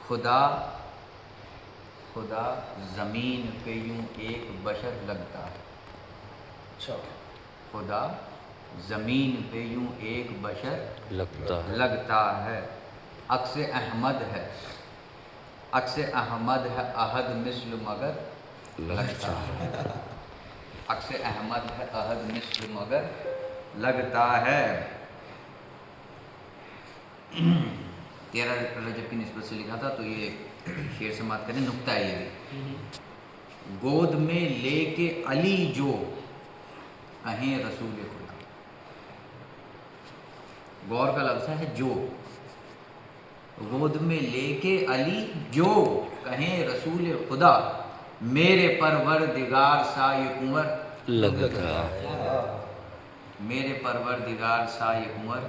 خدا زمین پہ یوں ایک بشر لگتا ہے. خدا زمین پہ یوں ایک بشر لگتا ہے. عکس احمد ہے احد مثل مگر لگتا ہے. عکس احمد ہے احد مثل مگر لگتا ہے. 13 رجب کی نسبت سے لکھا تھا تو یہ شعر سماعت کریں. نکتہ ہے یہ گود میں لے کے علی جو کہیں رسول خدا. غور کا لفظ ہے جو. گود میں لے کے علی جو کہیں رسول خدا میرے پروردگار سایہ عمر لگتا ہے. میرے پروردگار سایہ عمر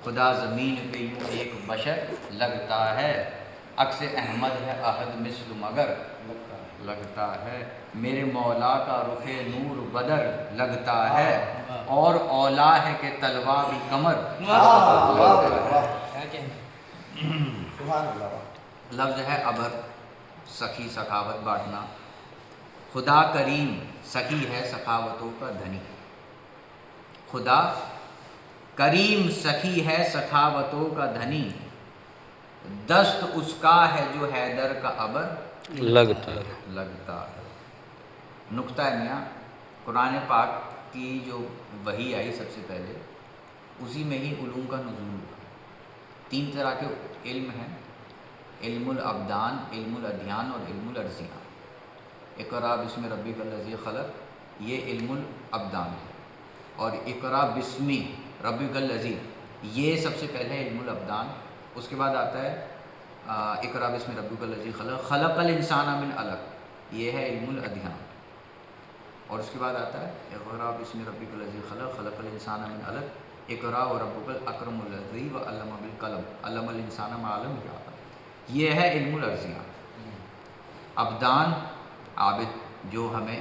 خدا زمین پہ یوں ایک بشر لگتا ہے. عکس احمد ہے احد مثل مگر لگتا ہے. میرے مولا کا رخ نور بدر لگتا ہے اور اولا ہے کہ تلوار بھی کمر لگتا ہے. لفظ ہے ابر سخی سخاوت بانٹنا. خدا کریم سخی ہے سخاوتوں کا دھنی. خدا کریم سخی ہے سخاوتوں کا دھنی. دست اس کا ہے جو حیدر کا ابر لگتا ہے. نکتہ میاں قرآن پاک کی جو وحی آئی سب سے پہلے اسی میں ہی علوم کا نزول ہوا. 3 طرح کے علم ہیں: علم الابدان، علم الادیان اور علم الارضیان. اقرا بسم ربک الذی خلق یہ علم الابدان ہے، اور اقرا بسمی ربک الذی یہ سب سے پہلے علم الابدان. اس کے بعد آتا ہے اقرا بسم ربک الذی خلق خلق الانسان من علق یہ ہے علم الادیان. اور اس کے بعد آتا ہے اقرا بسم ربک الذی خلق خلق الانسان من علق اقرا وربک الاکرم الذی وعلم بالقلم علم الانسان ما لم یعلم. یہ ہے علم الارضیان. ابدان عابد جو ہمیں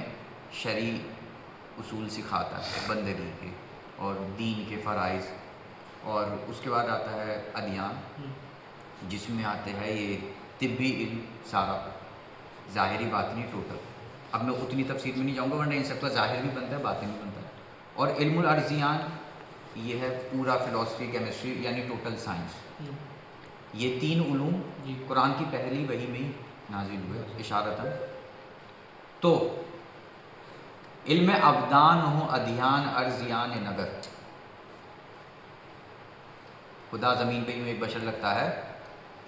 شرعی اصول سکھاتا ہے بندگی کے اور دین کے فرائض. اور اس کے بعد آتا ہے ادیان جس میں آتے ہیں یہ طبی علم سارا ظاہری باطنی ٹوٹل. اب میں اتنی تفصیل میں نہیں جاؤں گا ورنہ ان سب کا ظاہر بھی بنتا ہے باطن بھی بنتا ہے. اور علم الارضیان یہ ہے پورا فلاسفی کیمسٹری یعنی ٹوٹل سائنس. یہ 3 علوم قرآن کی پہلی وحی میں ہی نازل ہوئے اشارتاً. تو علم ابدان ہو ادیان ارضیان نگر. خدا زمین پہ یوں ایک بشر لگتا ہے.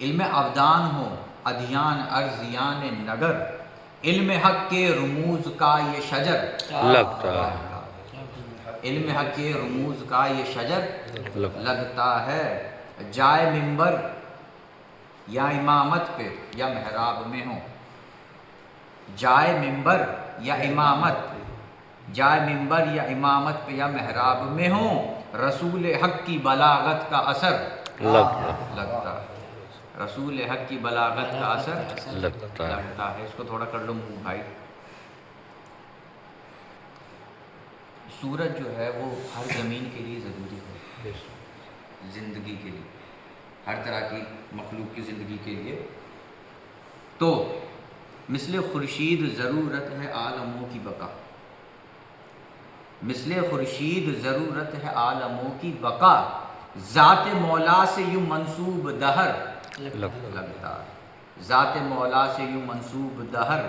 علم ابدان ہو ادیان ارضیان نگر علم حق کے رموز کا یہ شجر لگتا ہے. علم حق کے رموز کا یہ شجر لگتا ہے. جائے منبر یا امامت پہ یا محراب میں ہو. جائے منبر یا امامت یا امامت پہ یا محراب میں ہو رسول حق کی بلاغت کا اثر لگتا ہے. رسول حق کی بلاغت کا اثر لگتا ہے. اس کو تھوڑا کر لو منہ بھائی. سورج جو ہے وہ ہر زمین کے لیے ضروری ہے زندگی کے لیے ہر طرح کی مخلوق کی زندگی کے لیے. تو مثل خورشید ضرورت ہے عالموں کی بقا. مثل خورشید ضرورت ہے عالموں کی بقا ذات مولا سے یوں منسوب دہر لگتا ہے. ذات مولا سے یوں منسوب دہر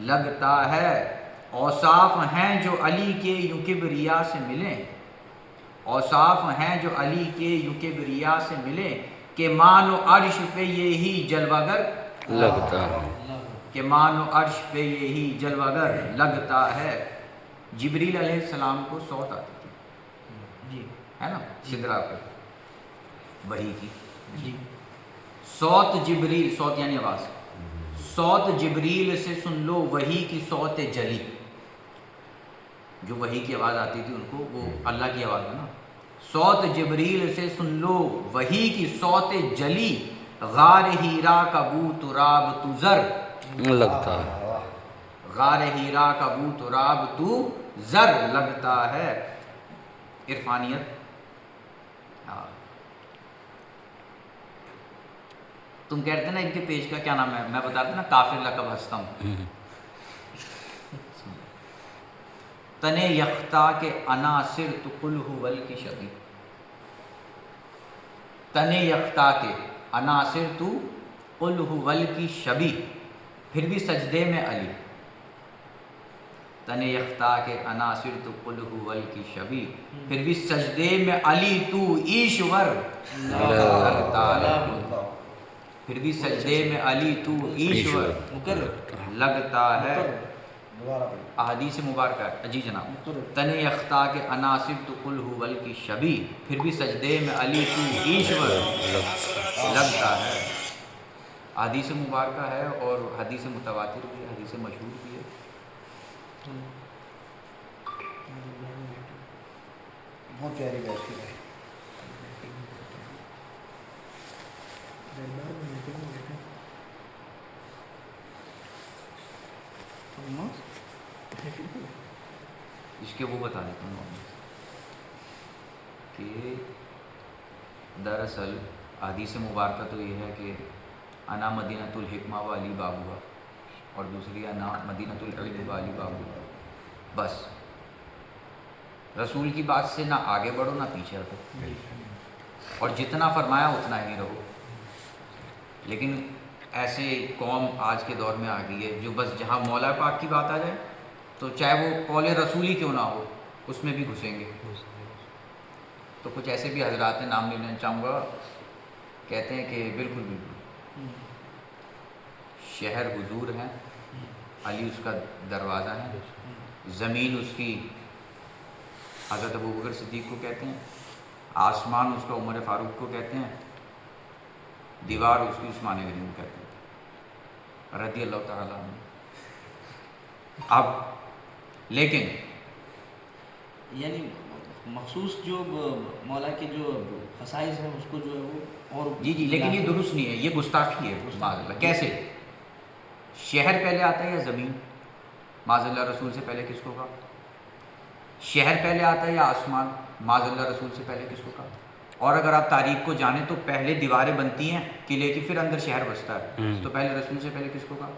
لگتا ہے. اوصاف ہیں جو علی کے یوں کبریا سے ملیں. اوصاف ہیں جو علی کے یوں کبریا سے ملیں کہ مان و عرش پہ یہی جلوگر لگتا ہے. کہ مان و عرش پہ یہی جلوگر لگتا ہے. جبریل علیہ السلام کو صوت آتی تھی ہے نا سدرا پہ وحی کی. صوت جبریل صوت یعنی آواز. صوت جبریل سے سن لو وحی کی صوت جلی. جو وحی کی آواز آتی تھی ان کو وہ اللہ کی آواز ہے نا. صوت جبریل سے سن لو وحی کی صوت جلی غار ہیرا کا بو تراب تو زر لگتا ہے. غار ہیرا کا بو تراب تو زر لگتا ہے. عرفانیت تم کہتے ہیں نا ان کے پیج کا کیا نام ہے، میں بتاتا نا کافر لقب ہنستا ہوں. تنے یختا کے عناصر تو قل هو کی شبی، تنے یختا کے عناصر تو قل هو کی شبی، پھر بھی سجدے میں علی. تنے یختا کے عناصر تو قل هو کی شبی، پھر بھی سجدے میں علی تو ایشور لگتا ہے. پھر بھی سجدے میں علی تو ایشور لگتا ہے. احادیث مبارکہ ہے. جی جناب. تن یختا کے عناصر تو قل هو کی شبی، پھر بھی سجدے میں علی تو ایشور لگتا ہے. حدیث مبارکہ ہے اور حدیث متواتر بھی ہے، حدیث مشہور بھی ہے. بہت پیاری بیٹھی ہے. اس کے وہ بتا دیتا ہوں کہ دراصل حدیث مبارکہ تو یہ ہے کہ انا مدینۃ الحکمہ و علی بابوا، اور دوسری انا مدینۃ العلم و علی بابوا. بس رسول کی بات سے نہ آگے بڑھو نہ پیچھے ہٹو، اور جتنا فرمایا اتنا ہی رہو. لیکن ایسے قوم آج کے دور میں آ گئی ہے جو بس جہاں مولا پاک کی بات آ جائے تو چاہے وہ قول رسول ہی کیوں نہ ہو اس میں بھی گھسیں گے. تو کچھ ایسے بھی حضرات ہیں، نام نہیں لینا چاہوں گا، کہتے ہیں کہ بالکل بالکل شہر حضور ہیں، علی اس کا دروازہ ہے، زمین اس کی حضرت ابوبکر صدیق کو کہتے ہیں، آسمان اس کا عمر فاروق کو کہتے ہیں، دیوار اس کی عثمان غنی کو کہتے ہیں رضی اللہ تعالیٰ عنہ. اب لیکن یعنی مخصوص جو مولا کے جو خصائص ہیں اس کو جو ہے وہ اور جی لیکن یہ درست نہیں ہے، یہ گستاخی ہے معاذ اللہ. کیسے؟ شہر پہلے آتا ہے یا زمین؟ معاذ اللہ رسول سے پہلے کس کو کہا؟ شہر پہلے آتا ہے یا آسمان؟ معاذ اللہ رسول سے پہلے کس کو کہا؟ اور اگر آپ تاریخ کو جانیں تو پہلے دیواریں بنتی ہیں قلعے کی، پھر اندر شہر بستا ہے، تو پہلے رسول سے پہلے کس کو کہا؟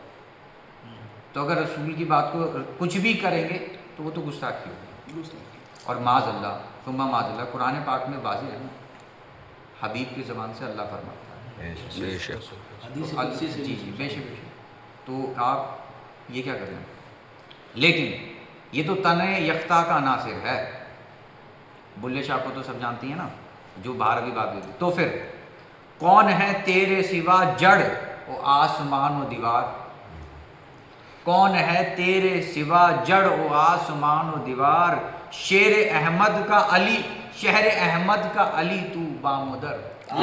تو اگر رسول کی بات کو کچھ بھی کریں گے تو وہ تو گستاخی ہوگی. اور معاذ اللہ ثم معاذ اللہ قرآن پاک میں واضح ہے نا، حبیب کی زبان سے اللہ فرماتا ہے. جی بے شک. تو آپ یہ کیا کریں؟ لیکن یہ تو تن یختا کا عناصر ہے. بلے شاہ کو تو سب جانتی ہیں نا، جو باہر بھی بات ہوتی. تو پھر کون ہے تیرے سوا جڑ و آسمان و دیوار؟ کون ہے تیرے سوا جڑ و آسمان و دیوار؟ شیر احمد کا علی، شہر احمد کا علی تو بامدر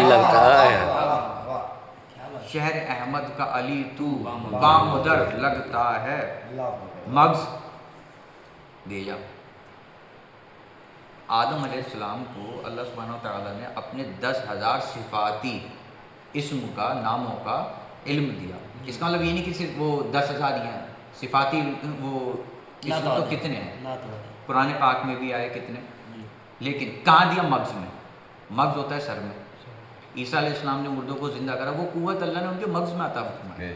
لگتا ہے. شہر احمد کا علی تو بامدر لگتا ہے. مغز بھیجا. آدم علیہ السلام کو اللہ سبحانہ وتعالیٰ نے اپنے 10,000 صفاتی اسم کا، ناموں کا علم دیا. اس کا مطلب یہ نہیں کہ صرف وہ 10,000 ہی ہیں صفاتی، وہ اسم تو کتنے ہیں قرآن پاک میں بھی آئے کتنے. لیکن کہاں دیا؟ مغز میں. مغز ہوتا ہے سر میں. عیسیٰ علیہ السلام نے مردوں کو زندہ کرا، وہ قوت اللہ نے ان کے مغز میں عطا فرمائی.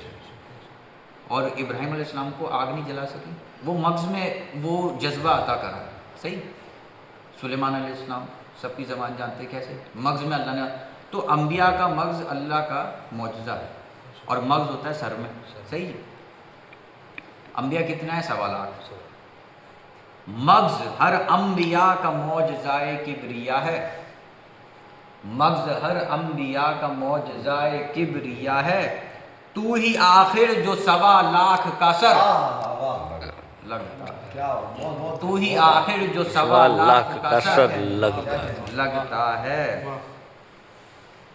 اور ابراہیم علیہ السلام کو آگ نہیں جلا سکی، وہ مغز میں وہ جذبہ عطا کرا. صحیح. سلیمان علیہ السلام سب کی زبان جانتے کیسے؟ مغز میں اللہ نے. تو انبیاء کا مغز اللہ کا معجزہ ہے، اور مغز ہوتا ہے سر میں. صحیح. انبیاء کتنا ہے؟ 1.25 لاکھ. مغز ہر انبیاء کا معجزۂ کبریا ہے. مغز ہر انبیاء کا معجزۂ کبریا ہے. تو ہی آخر جو 1.25 لاکھ کا سر لگتا ہے. تو ہی آخر جو 1.25 لاکھ کا سر لگتا ہے.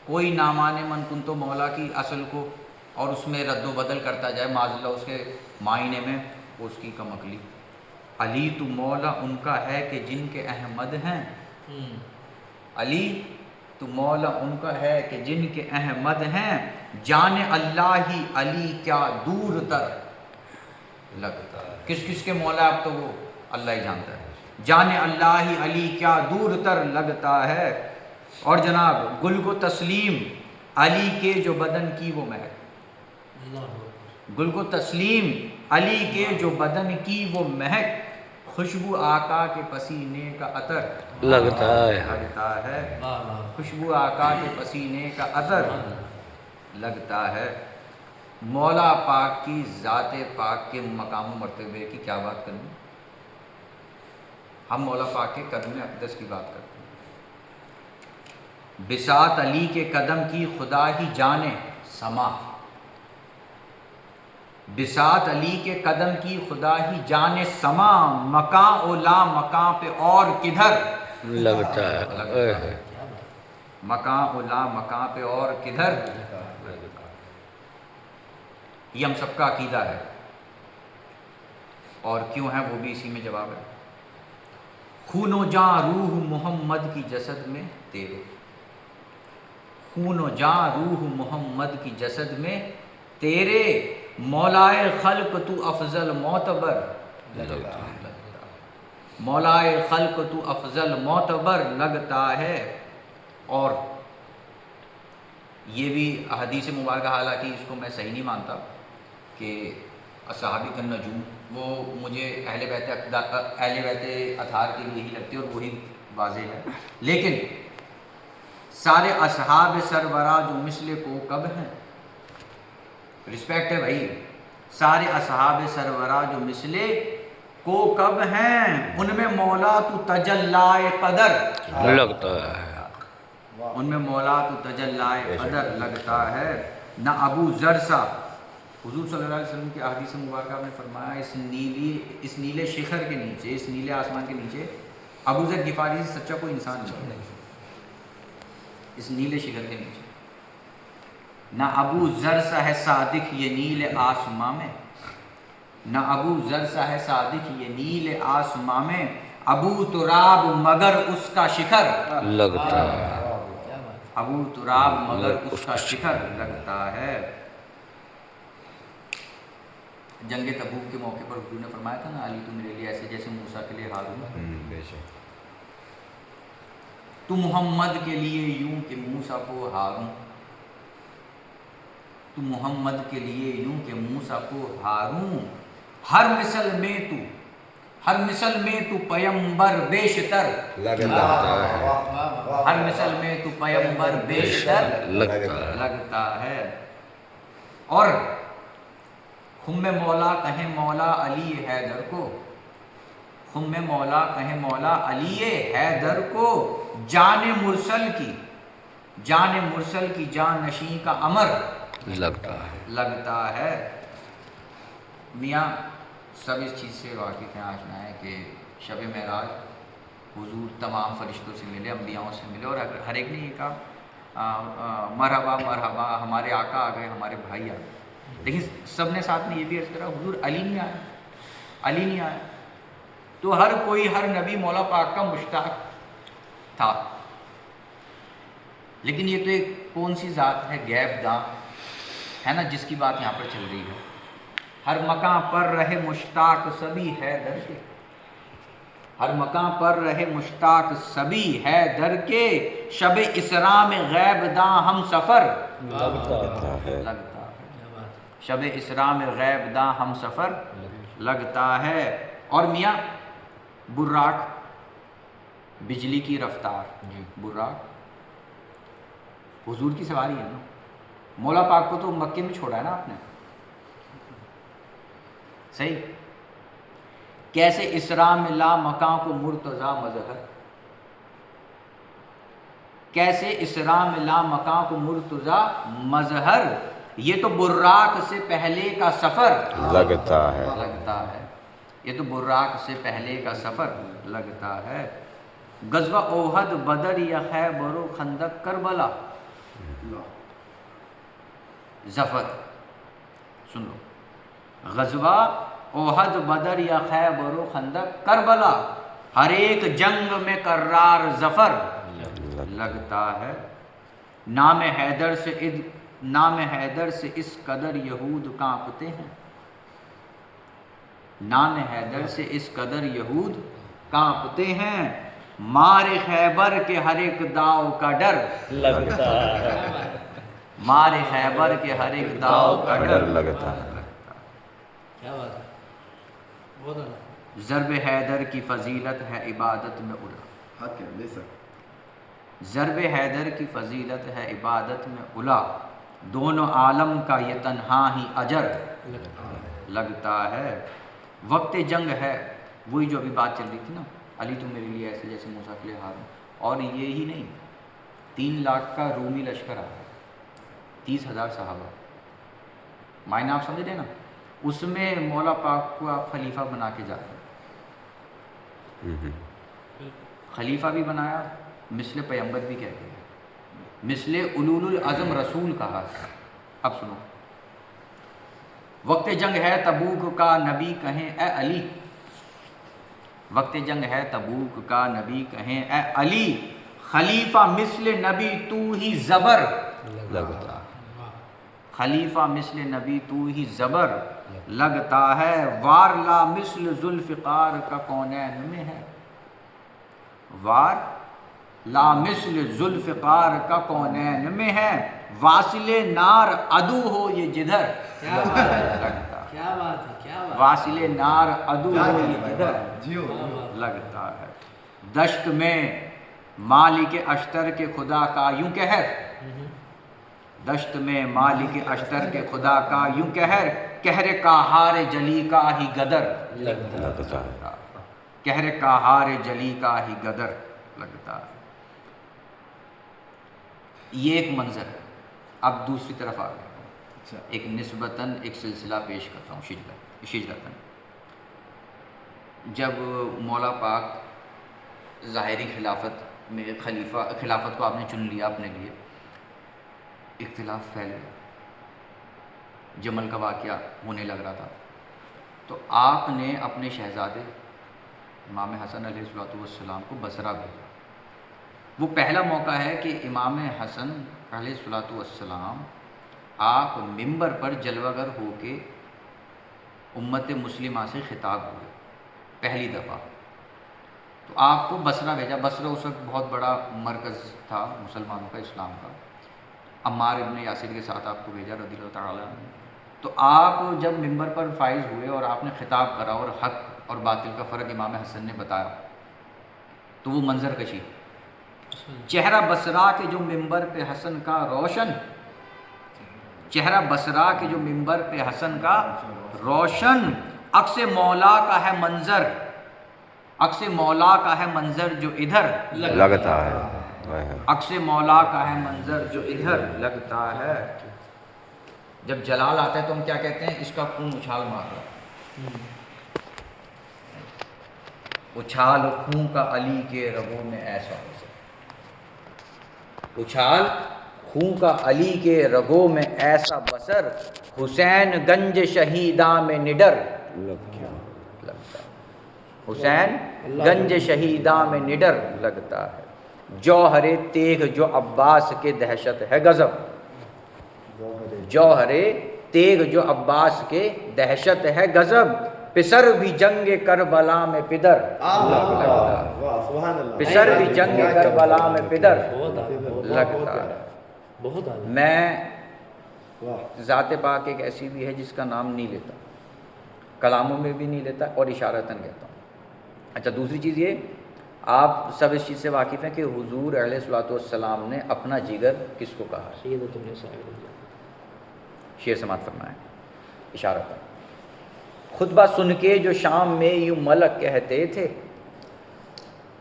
کوئی نامانے من کن تو مولا کی اصل کو اور اس میں رد و بدل کرتا جائے معاذ اللہ اس کے معائنے میں، اس کی کم عقلی. علی تو مولا ان کا ہے کہ جن کے احمد ہیں. علی تو مولا ان کا ہے کہ جن کے احمد ہیں. جان اللہ ہی علی کیا دور تر لگتا ہے. کس کس کے مولا؟ اب تو وہ اللہ ہی جانتا ہے. جان اللہ علی کیا دور تر لگتا ہے. اور جناب گل کو تسلیم علی کے جو بدن کی وہ مہک، گل کو تسلیم علی کے جو بدن کی وہ مہک، خوشبو آقا کے پسینے کا عطر لگتا ہے، خوشبو آقا کے پسینے کا عطر لگتا ہے۔ مولا پاک کی ذات پاک کے مقام و مرتبے کی کیا بات کرنی، ہم مولا پاک کے قدم اقدس کی بات کرتے ہیں۔ بساط علی کے قدم کی خدا ہی جانے سما، بساط علی کے قدم کی خدا ہی جانے سما، مکاں او لا مکاں پہ اور کدھر لگتا ہے، مکاں او لا مکاں پہ اور کدھر، یہ ہم سب کا عقیدہ ہے، اور کیوں ہے وہ بھی اسی میں جواب ہے۔ خون و جاں روح محمد کی جسد میں تیرے، خون و جاں روح محمد کی جسد میں تیرے، مولائے خلق تو افضل معتبر مولائے خلق تو افضل معتبر لگتا ہے۔ اور یہ بھی حدیث مبارکہ، حالانکہ اس کو میں صحیح نہیں مانتا کہ اصحابی کا نجوم، وہ مجھے اہل بیت اطہار کے لیے ہی لگتی ہے اور وہی واضح ہے، لیکن سارے اصحاب سربراہ جو مثل کوکب ہیں، رسپیکٹ ہے بھائی، سارے اصحاب سربراہ جو مثل کوکب ہیں، ان میں مولا تو تجلائے قدر لگتا ہے، ان میں مولا تو تجلائے قدر لگتا ہے۔ نہ ابو ذر سا، حضور صلی اللہ علیہ وسلم کی احادیث مبارکہ میں فرمایا اس نیلے شخر کے نیچے، اس نیلے آسمان کے نیچے ابو ذر غفاری سے سچا کوئی انسان نہیں، اس نیلے شخر کے نیچے۔ نہ ابو ذر سا ہے صادق یہ نیل آسماں میں، نہ ابو ذر سا ہے صادق یہ نیل آسماں میں، ابو تراب مگر اس کا شکر لگتا ہے، ابو تراب مگر اس کا شکر لگتا ہے۔ جنگ تبوک کے موقع پر حضور نے فرمایا تھا نا، علی تو میرے لیے ایسے جیسے موسیٰ کے لیے ہارون، تو محمد کے لیے یوں کہ موسیٰ کو ہارون، تو محمد کے لیے یوں کہ موسیٰ کو ہارون، ہر مثل میں تو پیمبر بیشتر لگتا ہے، ہر مثل میں تو پیمبر بیشتر لگتا ہے۔ اور خم مولا کہیں مولا علی حیدر کو، خم مولا کہیں مولا علی حیدر کو، جان مرسل کی جان نشیں کا امر لگتا ہے۔ میاں سب اس چیز سے واقف ہیں، آشنا ہے کہ شب معراج حضور تمام فرشتوں سے ملے، انبیاؤں سے ملے، اور ہر ایک نے یہ کہا مرحبا مرحبا، ہمارے آقا آ گئے، ہمارے بھائی آ گئے، لیکن سب نے ساتھ میں یہ بھی عرض کرا حضور علی نہیں آیا، تو ہر کوئی، ہر نبی مولا پاک کا مشتاق تھا، لیکن یہ تو ایک کون سی ذات ہے، غیب داں ہے نا، جس کی بات یہاں پر چل رہی ہے۔ ہر مکان پر رہے مشتاق سبھی ہے در کے، ہر مکان پر رہے مشتاق سبھی ہے در کے، شب اسراء میں غیب داں ہم سفر لگتا ہے، شب اسراء میں غیب داں ہم سفر لگتا ہے۔ اور میاں براق، بجلی کی رفتار، براق حضور کی سواری ہے نا، مولا پاک کو تو مکے میں چھوڑا ہے نا آپ نے، صحیح؟ کیسے اسراء میں لا مکان کو مرتضی مظہر، کیسے اسراء میں لا مکان کو مرتضی مظہر، یہ تو براق سے پہلے کا سفر لگتا ہے، یہ تو براق سے پہلے کا سفر لگتا ہے۔ غزوہ احد، بدر یا خیبر و خندق، کربلا، ظفر، سن لو، غزوہ احد، بدر یا خیبر و خندق، کربلا، ہر ایک جنگ میں کرار ظفر لگتا ہے۔ نام حیدر سے اس قدر یہود کانپتے ہیں، نام حیدر سے اس قدر یہود کانپتے ہیں، مار خیبر کے ہر ایک داؤ کا ڈر لگتا ہے، مارے خیبر کے ہر ایک داؤ کا ڈر لگتا ہے۔ کیا بات ہے، بہت اعلیٰ۔ ضرب حیدر کی فضیلت ہے عبادت میں الا، حق ہے بے شک۔ ضرب حیدر کی فضیلت ہے عبادت میں الا، دونوں عالم کا یہ تنہا ہی اجر لگتا ہے۔ وقت جنگ ہے، وہی جو ابھی بات چل رہی تھی نا، علی تو میرے لیے ایسے جیسے موسیٰ کے لیے ہارون، اور یہ ہی نہیں، 3 لاکھ کا رومی لشکر آیا، 30,000 صحابہ، معنی آپ سمجھ رہے ہیں نا، اس میں مولا پاک کو آپ خلیفہ بنا کے جا رہے ہیں، خلیفہ بھی بنایا، مثل پیغمبر بھی کہتے ہیں، مثل اولول العزم رسول کہا۔ اب سنو، وقت جنگ ہے تبوک کا نبی کہیں اے علی، وقت جنگ ہے تبوک کا نبی کہیں اے علی، خلیفہ مثل نبی تو ہی زبر لگتا ہے۔ خلیفہ مثل نبی تو ہی زبر لگتا ہے، وار لا مثل ذوالفقار کا کونین میں ہے، وار لا مثل ذوالفقار کا کونین میں ہے، واصل نار عدو ہو یہ جدھر کیا بات ہے، لگتا ہے، کیا بات ہے، کیا بات ہے۔ واصل نار عدو ہو یہ جدھر جیو لگتا ہے، دشت میں مالک اشتر کے خدا کا یوں کہر، دشت میں مالک اشتر کے خدا کا یوں کہر کا ہار جلی کا ہی گدر لگتا ہے۔ کہر کا ہار جلی کا ہی گدر لگتا ہے۔ یہ ایک منظر ہے، اب دوسری طرف آ گئے، اچھا ایک نسبتاً ایک سلسلہ پیش کرتا ہوں، شجرتاً۔ جب مولا پاک ظاہری خلافت میں خلافت کو آپ نے چن لیا اپنے لیے، اختلاف پھیل گیا، جمل کا واقعہ ہونے لگ رہا تھا، تو آپ نے اپنے شہزادے امام حسن علیہ السلام کو بصرہ بھیجا۔ وہ پہلا موقع ہے کہ امام حسن علیہ السلام آپ ممبر پر جلوہ گر ہو کے امت مسلمہ سے خطاب ہوئے پہلی دفعہ، تو آپ کو بصرہ بھیجا۔ بصرہ اس وقت بہت بڑا مرکز تھا مسلمانوں کا، اسلام کا۔ عمار ابن یاسر کے ساتھ آپ کو بھیجا رضی اللہ تعالیٰ عنہ۔ تو آپ جب ممبر پر فائز ہوئے اور آپ نے خطاب کرا اور حق اور باطل کا فرق امام حسن نے بتایا، تو وہ منظر کشی، چہرہ بصرہ کے جو ممبر پہ حسن کا روشن، چہرہ بصرہ کے جو ممبر پہ حسن کا روشن، عکس مولا کا ہے منظر، عکس مولا کا ہے منظر جو ادھر لگتا ہے۔ عکس مولا کا ہے منظر جو ادھر لگتا ہے۔ جب جلال آتا ہے تو ہم کیا کہتے ہیں؟ اس کا خون اچھال مار رہا، اچھال خون کا علی کے رگوں میں ایسا بسر، اچھال خون کا علی کے رگوں میں ایسا بسر، حسین گنج شہیداں میں نڈر لگتا ہے، حسین گنج شہیداں میں نڈر لگتا ہے، جوہر تیغ جو عباس کے دہشت ہے غضب، جوہر تیغ جو عباس کے دہشت ہے غضب، پسر بھی جنگ کربلا میں پدر پسر بھی جنگ کربلا میں پدر لگتا ہے۔ بہت اعلیٰ۔ میں ذات پاک ایک ایسی بھی ہے جس کا نام نہیں لیتا، کلاموں میں بھی نہیں لیتا اور اشارتاً کہتا ہوں۔ اچھا، دوسری چیز یہ، آپ سب اس چیز سے واقف ہیں کہ حضور علیہ الصلوۃ والسلام نے اپنا جگر کس کو کہا ہے؟ سیدۃ النساء والرجال۔ شعر سماعت فرمائیں اشارتاً۔ خطبہ سن کے جو شام میں یوں ملک کہتے تھے،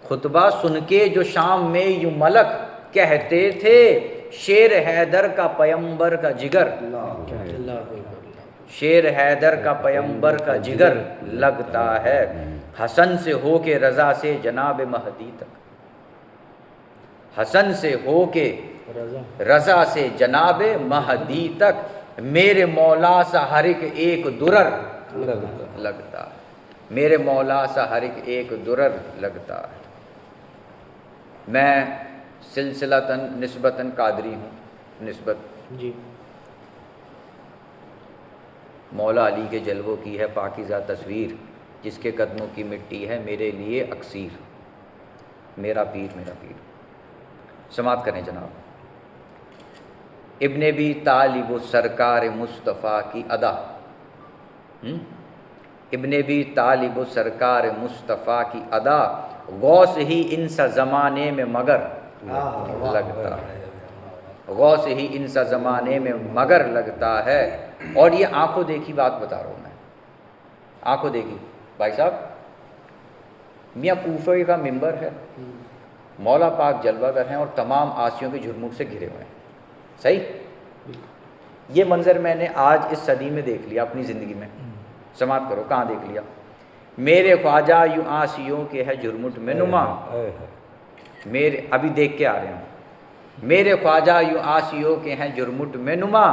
خطبہ سن کے جو شام میں یوں ملک کہتے تھے، شیر حیدر کا پیمبر کا جگر، شیر حیدر کا پیمبر کا جگر لگتا ہے، حسن سے ہو کے رضا سے جناب مہدی تک، حسن سے ہو کے رضا سے جناب مہدی تک، میرے مولا سا ہر ایک درر لگتا ہے، میرے مولا سا ہر ایک درر لگتا ہے۔ میں سلسلتاً نسبتاً قادری ہوں، نسبت جی، مولا علی کے جلووں کی ہے پاکیزہ تصویر، جس کے قدموں کی مٹی ہے میرے لیے اکسیر، میرا پیر میرا پیر۔ سماعت کریں جناب۔ ابن ابی طالب و سرکار مصطفیٰ کی ادا، ابن ابی طالب و سرکار مصطفیٰ کی ادا، غوث ہی ان سا زمانے میں مگر لگتا ہے، غوث ہی ان سا زمانے میں مگر لگتا ہے۔ اور یہ آنکھوں دیکھی بات بتا رہا ہوں میں، آنکھوں دیکھی۔ بھائی صاحب میاں کوفہ کا ممبر ہے، مولا پاک جلوہ گر ہیں اور تمام آسیوں کے جھرمٹ سے گھرے ہوئے ہیں، صحیح؟ یہ منظر میں نے آج اس صدی میں دیکھ لیا اپنی زندگی میں، سماعت کرو کہاں دیکھ لیا؟ میرے خواجہ یوں آسیوں کے ہے جھرمٹ میں نما، میرے ابھی دیکھ کے آ رہے ہیں، میرے خواجہ یوں آسیوں کے ہیں جھرمٹ میں نما،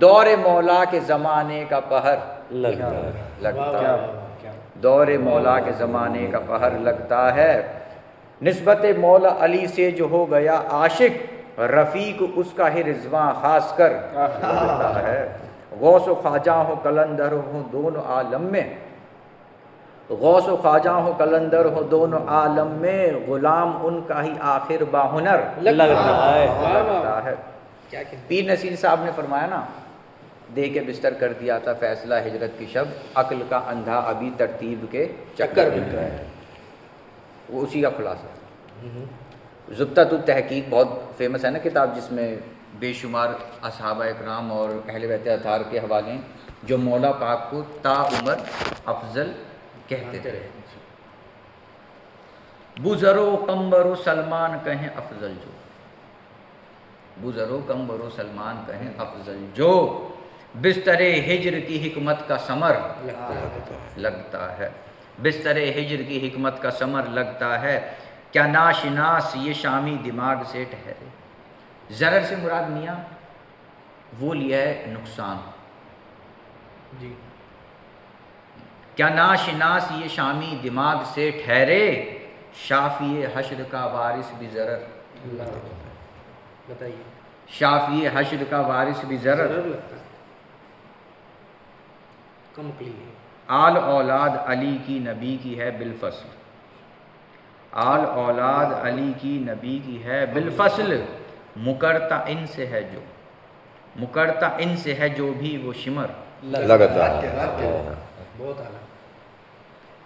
دور مولا کے زمانے کا پہر لگتا ہے، دور مولا کے زمانے کا پہر لگتا ہے۔ نسبت مولا علی سے جو ہو گیا عاشق، رفیق اس کا ہی رضواں خاص کر لگتا ہے۔ غوث و خواجہ ہو کلندر ہو دونوں عالم میں، غوث و خواجہ ہو کلندر ہو دونوں عالم میں، غلام ان کا ہی آخر باہنر لگتا ہے۔ پیر نصیر صاحب نے فرمایا نا، دے کے بستر کر دیا تھا فیصلہ ہجرت کی شب، عقل کا اندھا ابھی ترتیب کے چکر میں ہے، وہ اسی کا خلاصہ ہے۔ زبدۃ التحقیق بہت فیمس ہے نا کتاب، جس میں بے شمار اصحابہ اکرام اور اہل بیت اطہار کے حوالے ہیں جو مولا پاک کو تا عمر افضل کہتے تھے۔ بزر و قمبر و سلمان کہیں افضل جو، بزر و قمبر و سلمان کہیں افضل جو، بستر ہجر کی حکمت کا ثمر لگتا ہے، بستر ہجر کی حکمت کا ثمر لگتا ہے، کیا ناشناس یہ شامی دماغ سے ٹھہرے۔ ضرر سے مراد میاں وہ لیا ہے نقصان، جی کیا ناشناس یہ شامی دماغ سے ٹھہرے، شافی حشر کا وارث بھی ضرر، بتائیے، شافی حشر کا وارث بھی ضرر، لگتا ہے کم کلی ہے۔ آل اولاد علی کی نبی کی ہے بالفصل، آل اولاد علی کی نبی کی ہے بالفصل، مکرتا ان سے ہے جو، مکرتا ان سے ہے جو بھی وہ شمر لگتا ہے۔ بہت اعلیٰ۔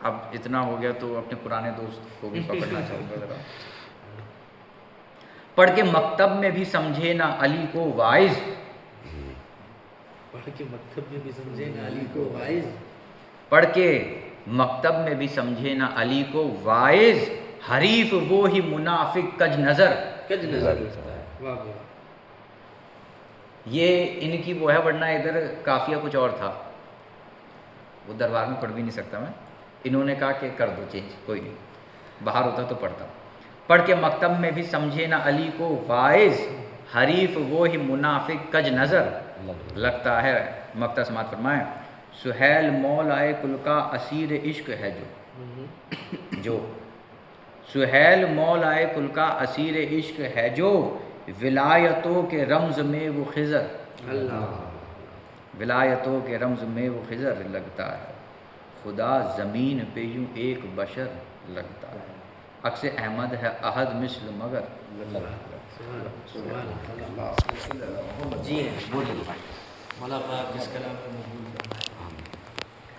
اب اتنا ہو گیا تو اپنے پرانے دوست کو بھی پکڑنا چاہوں گا ذرا۔ پڑھ کے مکتب میں بھی سمجھے نہ علی کو وائز، پڑھ کے مکتب میں بھی سمجھے نہ علی کو وائز، پڑھ کے مکتب میں بھی سمجھے نہ علی کو وائز، حریف وہ ہی منافق کج نظر کج نظر لگتا ہے۔ واہ واہ، یہ ان کی وہ ہے، ورنہ ادھر قافیہ کچھ اور تھا، وہ دربار میں پڑھ بھی نہیں سکتا میں، انہوں نے کہا کہ کر دو چینج، کوئی نہیں، باہر ہوتا تو پڑھتا۔ پڑھ کے مکتب میں بھی سمجھے نہ علی کو وائز، حریف وہ ہی منافق کج نظر لگتا ہے۔ مکتب سماعت فرمائیں، سہیل مولائے کل کا اسیر عشق ہے جو سہیل مولائے کل کا اسیر عشق ہے جو، ولایتوں کے رمز میں وہ خضر، ولایتوں کے رمز میں وہ خضر لگتا ہے، خدا زمین پہ یوں ایک بشر لگتا ہے، عکس احمد ہے احد مثل مگر جی ہیں، بولیے۔ مولا پاک جس کلام میں موجود